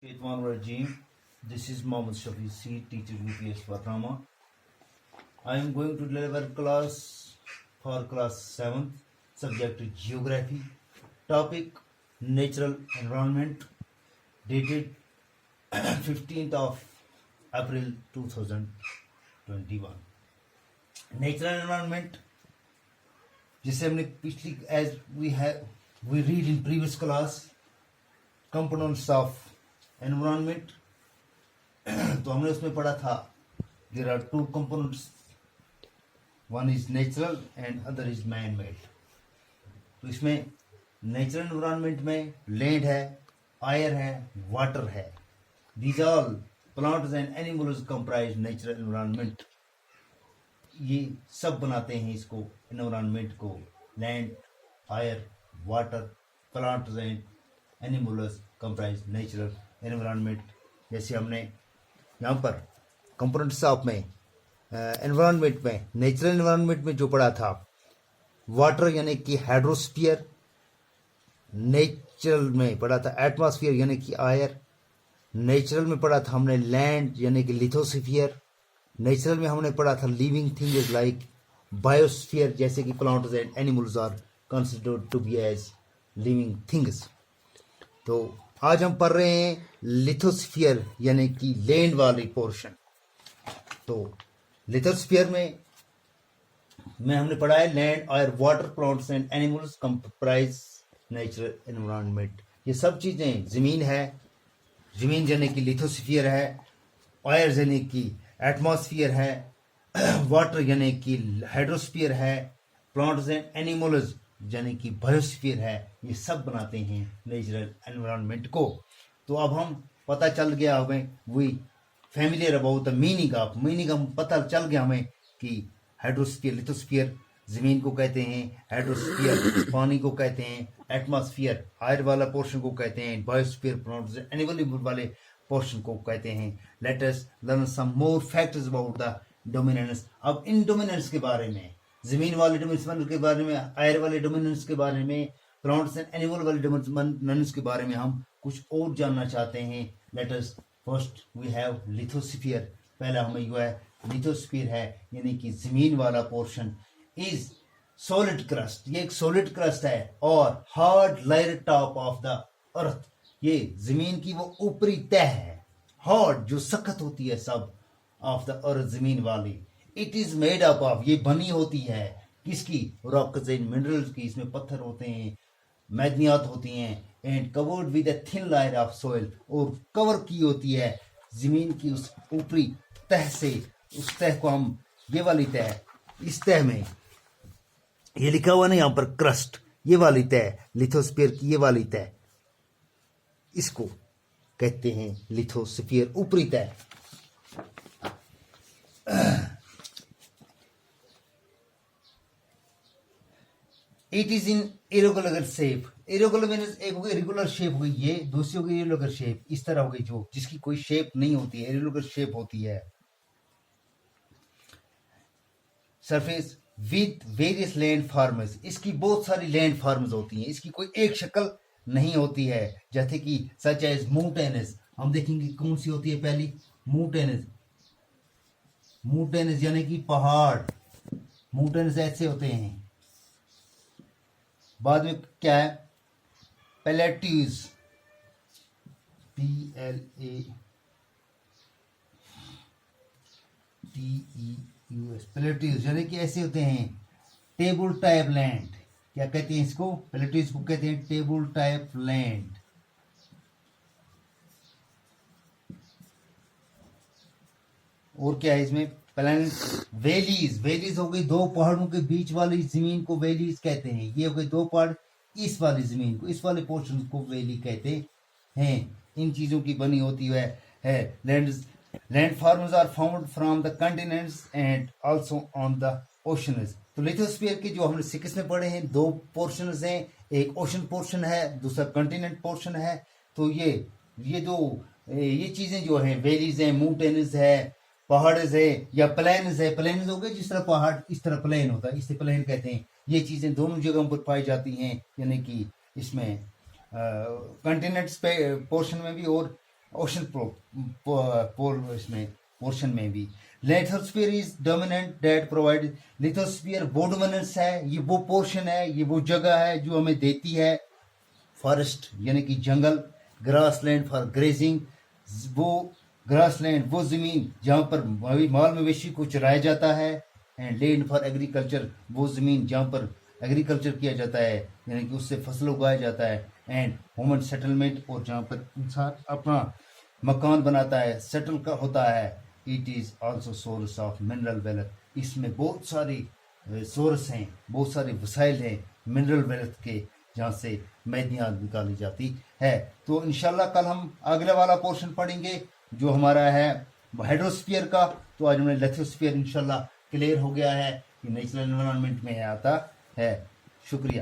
Shaitan Rajim. This is Mohammed Shafi C, teacher UPS Patrama. I am going to deliver class for class 7th, subject geography, topic natural environment, dated 15th of April 2021. Natural environment, जिसे हमने पिछली as we read in previous class, components of environment. तो हमने उसमें पढ़ा था there are two components, one is natural and other is man made. तो इसमें नेचुरल एनवायरनमेंट में लैंड है, एयर है, वाटर है. these all plants and animals comprise natural environment. ये सब बनाते हैं इसको एनवायरनमेंट को. Land, air, water, plants and animals comprise natural environment. जैसे हमने यहाँ पर कंपोनेंट्स ऑफ में एनवायरनमेंट में नेचुरल एनवायरनमेंट में जो पढ़ा था, वाटर यानी कि हाइड्रोस्फीयर, नेचुरल में पढ़ा था एटमॉस्फेयर यानी कि एयर, नेचुरल में पढ़ा था हमने लैंड यानी कि लिथोस्फीयर, नेचुरल में हमने पढ़ा था लिविंग थिंग्स लाइक बायोस्फीयर जैसे कि plants and animals are considered to be as living things. तो आज हम पढ़ रहे हैं लिथोस्फीयर यानी कि लैंड वाली पोर्शन. तो लिथोस्फीयर में हमने पढ़ा है land, air, water, plants and animals comprise natural environment. ये सब चीजें जमीन है, जमीन यानी कि लिथोस्फीयर है, एयर यानी कि एटमॉस्फेयर है, वाटर यानी कि हाइड्रोस्फीयर है, प्लांट्स एंड एनिमल्स यानी कि बायोस्फीयर है. ये सब बनाते हैं नेचुरल एनवायरनमेंट को. तो अब हम पता चल गया हमें, we familiar about the meaning हम पता चल गया हमें कि हाइड्रोस्फीयर, लिथोस्फीयर जमीन को कहते हैं, हाइड्रोस्फीयर पानी को कहते हैं, एटमॉस्फेयर एयर वाला पोर्शन को कहते हैं, बायोस्फीयर प्लांट्स एंड एनिमल वाले पोर्शन को कहते हैं. Let us learn some more facts about the dominance. अब इन डोमिनेंस के बारे में, जमीन वाले डोमिनेंस के बारे में, एयर वाले डोमिनेंस के बारे में, प्लांट्स एंड एनिमल वाले डोमिनेंस के बारे में हम कुछ और जानना चाहते हैं. Let us first we have lithosphere. पहला हमें जो है लिथोस्फीयर है यानी कि जमीन वाला पोर्शन इज सॉलिड क्रस्ट. ये एक सॉलिड क्रस्ट है और hard layer top of the earth. ये जमीन की वो ऊपरी तह है, हार्ड जो सख्त होती है सब, ऑफ द अर्थ जमीन वाली. It is made up of, ये बनी होती है किसकी? रॉक्स एंड मिनरल्स की. इसमें पत्थर होते हैं, मैदनियात होती हैं, and covered with a thin layer of soil, और कवर की होती है जमीन की उस ऊपरी तह से. उस तह को हम, ये वाली तह, इस तह में ये लिखा हुआ ना यहाँ पर क्रस्ट, ये वाली तह लिथोस्फीयर की, ये वाली तह, इसको कहते हैं लिथोस्फीयर, ऊपरी तह. It is in irregular shape. Irregular means एक हो गई रेगुलर शेप हो गई ये, दूसरी हो गई इरेगुलर शेप. इस तरह हो गई जो जिसकी कोई शेप नहीं होती है, इरेगुलर शेप होती है. Surface with various land forms. इसकी बहुत सारी लैंड फॉर्म्स होती हैं, इसकी कोई एक शक्ल नहीं होती है. जैसे कि सच एज माउंटेन्स, हम देखेंगे कौन सी होती है पहली, माउंटेन्स. माउंटेन्स यानी कि पहाड़, माउंटेन्स ऐसे होते हैं. बाद में क्या है, प्लेट्यूज, PLATEUS, प्लेट्यूज यानी कि ऐसे होते हैं. टेबल टाइप लैंड, क्या कहते हैं इसको? प्लेट्यूज को कहते हैं टेबल टाइप लैंड. और क्या है इसमें? प्लैनेट. वैलीज, वैलीज हो गई दो पहाड़ों के बीच वाली जमीन को वैलीज कहते हैं. ये हो गई दो पहाड़, इस वाली जमीन को, इस वाले पोर्शन को वैली कहते हैं. इन चीजों की बनी होती है landforms are found from the continents and also on the oceans. तो लिथोस्फीयर के जो हमने 6 में पढ़े हैं, दो पोर्शंस हैं, एक ओशन पोर्शन है, दूसरा कॉन्टिनेंट पोर्शन है. तो ये चीजें जो है, वैलीज है, माउंटेन्स है, पहाड़ है या प्लेन्स है. प्लेन्स हो गए जिस तरह पहाड़, इस तरह प्लेन होता है, इसे प्लेन कहते हैं. ये चीजें दोनों जगहों पर पाई जाती हैं, यानी कि इसमें कंटिनेंट्स पे पोर्शन में भी और ओशन पोल इसमें पोर्शन में भी। Lithosphere is dominant that provide, lithosphere वो डोमिनेंस है, ये वो पोर्शन है, ये वो जगह है जो हमें देती है फॉरेस्ट यानी कि जंगल, ग्रास लैंड फॉर ग्रेजिंग, वो ग्रास लैंड वो ज़मीन जहाँ पर माल मवेशी को चराया जाता है, एंड लैंड फॉर एग्रीकल्चर वो ज़मीन जहाँ पर एग्रीकल्चर किया जाता है यानी कि उससे फसल उगाया जाता है, एंड ह्यूमन सेटलमेंट और जहाँ पर इंसान अपना मकान बनाता है, सेटल का होता है। It is also source of mineral wealth, इसमें बहुत सारी सोर्स हैं, बहुत सारे वसाइल हैं मिनरल वेल्थ के जहाँ से मैदियाँ निकाली जाती है। तो इंशाल्लाह कल हम अगले वाला पोर्शन पढ़ेंगे जो हमारा है हाइड्रोस्फीयर का। तो आज हमने लिथोस्फीयर इंशाल्लाह क्लियर हो गया है कि नेचुरल एनवायरनमेंट में आता है। शुक्रिया।